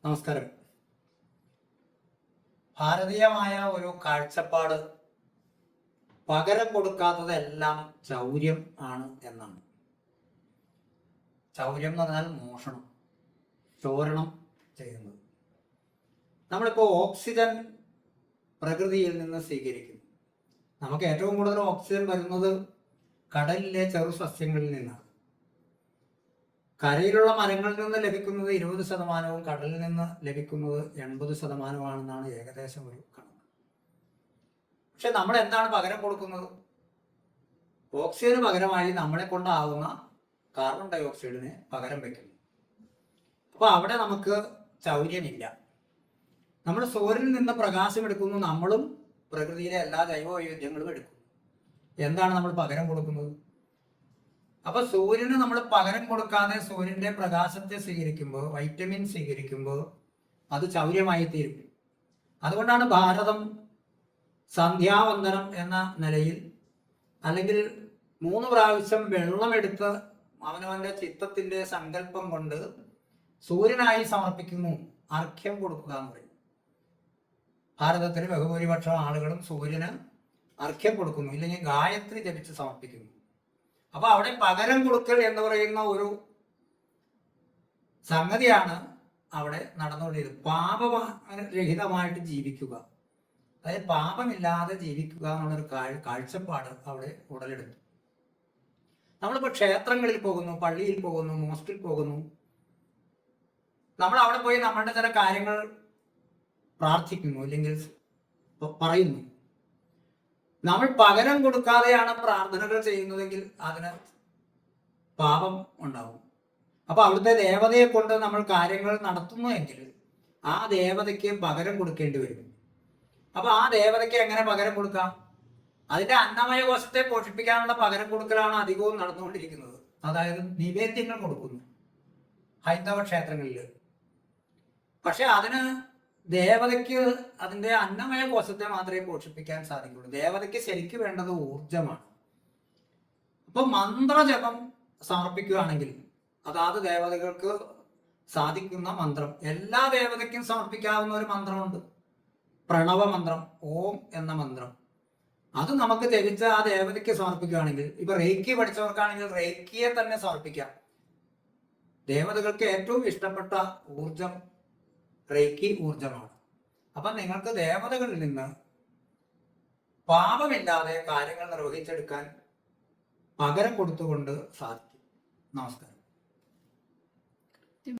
നമസ്കാരം. ഭാരതീയമായ ഒരു കാഴ്ചപ്പാട് പകരം കൊടുക്കാത്തതെല്ലാം ചൗര്യം ആണ് എന്നാണ്. ചൗര്യം എന്ന് പറഞ്ഞാൽ മോഷണം, ചോരണം ചെയ്യുന്നത്. നമ്മളിപ്പോൾ ഓക്സിജൻ പ്രകൃതിയിൽ നിന്ന് സ്വീകരിക്കുന്നു. നമുക്ക് ഏറ്റവും കൂടുതൽ ഓക്സിജൻ വരുന്നത് കടലിലെ ചെറു സസ്യങ്ങളിൽ നിന്നാണ്. കരയിലുള്ള മരങ്ങളിൽ നിന്ന് ലഭിക്കുന്നത് 20%, കടലിൽ നിന്ന് ലഭിക്കുന്നത് 80%, ഏകദേശം ഒരു കണക്ക്. പക്ഷെ നമ്മൾ എന്താണ് പകരം കൊടുക്കുന്നത്? ഓക്സിജന് പകരമായി നമ്മളെ കൊണ്ടാവുന്ന കാർബൺ ഡൈ ഓക്സൈഡിനെ പകരം വെക്കുന്നു. അപ്പൊ അവിടെ നമുക്ക് ചൗര്യമില്ല. നമ്മൾ സൂര്യനിൽ നിന്ന് പ്രകാശം എടുക്കുന്നു, നമ്മളും പ്രകൃതിയിലെ എല്ലാ ജൈവ വൈവിധ്യങ്ങളും എടുക്കുന്നു. എന്താണ് നമ്മൾ പകരം കൊടുക്കുന്നത്? അപ്പൊ സൂര്യന് നമ്മൾ പകരം കൊടുക്കാതെ സൂര്യന്റെ പ്രകാശത്തെ സ്വീകരിക്കുമ്പോൾ, വൈറ്റമിൻ സ്വീകരിക്കുമ്പോൾ അത് ചൗര്യമായി തീരും. അതുകൊണ്ടാണ് ഭാരതം സന്ധ്യാവന്ദനം എന്ന നിലയിൽ, അല്ലെങ്കിൽ 3 പ്രാവശ്യം വെള്ളമെടുത്ത് അവനവന്റെ ചിത്തത്തിന്റെ സങ്കല്പം കൊണ്ട് സൂര്യനായി സമർപ്പിക്കുന്നു, അർഘ്യം കൊടുക്കുക എന്ന് പറയും. ഭാരതത്തിൽ ബഹുഭൂരിപക്ഷം ആളുകളും സൂര്യന് അർഘ്യം കൊടുക്കുന്നു, ഇല്ലെങ്കിൽ ഗായത്രി ജപിച്ച് സമർപ്പിക്കുന്നു. അപ്പൊ അവിടെ പകരം കൊടുക്കൽ എന്ന് പറയുന്ന ഒരു സംഗതിയാണ് അവിടെ നടന്നുകൊണ്ടിരുന്നത്. പാപരഹിതമായിട്ട് ജീവിക്കുക, അതായത് പാപമില്ലാതെ ജീവിക്കുക എന്നുള്ളൊരു കാഴ്ചപ്പാട് അവിടെ ഉടലെടുത്തു. നമ്മളിപ്പോൾ ക്ഷേത്രങ്ങളിൽ പോകുന്നു, പള്ളിയിൽ പോകുന്നു, മോസ്കിൽ പോകുന്നു. നമ്മൾ അവിടെ പോയി നമ്മളുടെ ചില കാര്യങ്ങൾ പ്രാർത്ഥിക്കുന്നു, അല്ലെങ്കിൽ പറയുന്നു. നമ്മൾ പകരം കൊടുക്കാതെയാണ് പ്രാർത്ഥനകൾ ചെയ്യുന്നതെങ്കിൽ അതിന് പാപം ഉണ്ടാവും. അപ്പൊ അവിടുത്തെ ദേവതയെ കൊണ്ട് നമ്മൾ കാര്യങ്ങൾ നടത്തുന്നു എങ്കിൽ ആ ദേവതയ്ക്ക് പകരം കൊടുക്കേണ്ടി വരും. അപ്പൊ ആ ദേവതയ്ക്ക് എങ്ങനെ പകരം കൊടുക്കാം? അതിന്റെ അന്നമയ കോശത്തെ പോഷിപ്പിക്കാനുള്ള പകരം കൊടുക്കലാണ് അധികവും നടന്നുകൊണ്ടിരിക്കുന്നത്. അതായത് നിവേദ്യങ്ങൾ കൊടുക്കുന്നു ഹൈന്ദവ ക്ഷേത്രങ്ങളിൽ. പക്ഷെ അതിന് ദേവതയ്ക്ക് അതിന്റെ അന്നമയ കോശത്തെ മാത്രമേ പോഷിപ്പിക്കാൻ സാധിക്കുള്ളൂ. ദേവതയ്ക്ക് ശരിക്കും വേണ്ടത് ഊർജമാണ്. അപ്പൊ മന്ത്രജപം സമർപ്പിക്കുകയാണെങ്കിൽ അതാത് ദേവതകൾക്ക് സാധിക്കുന്ന മന്ത്രം, എല്ലാ ദേവതയ്ക്കും സമർപ്പിക്കാവുന്ന ഒരു മന്ത്രമുണ്ട്, പ്രണവ മന്ത്രം, ഓം എന്ന മന്ത്രം. അത് നമുക്ക് ജപിച്ച ആ ദേവതയ്ക്ക് സമർപ്പിക്കുകയാണെങ്കിൽ, ഇപ്പൊ റേക്കി പഠിച്ചവർക്കാണെങ്കിൽ റേക്കിയെ തന്നെ സമർപ്പിക്കാം. ദേവതകൾക്ക് ഏറ്റവും ഇഷ്ടപ്പെട്ട ഊർജം റേക്കി ഊർജമാണ്. അപ്പൊ നിങ്ങൾക്ക് ദേവതകളിൽ നിന്ന് പാപമില്ലാതെ കാര്യങ്ങൾ നിർവഹിച്ചെടുക്കാൻ പകരം കൊടുത്തുകൊണ്ട് സാധിക്കും. നമസ്കാരം.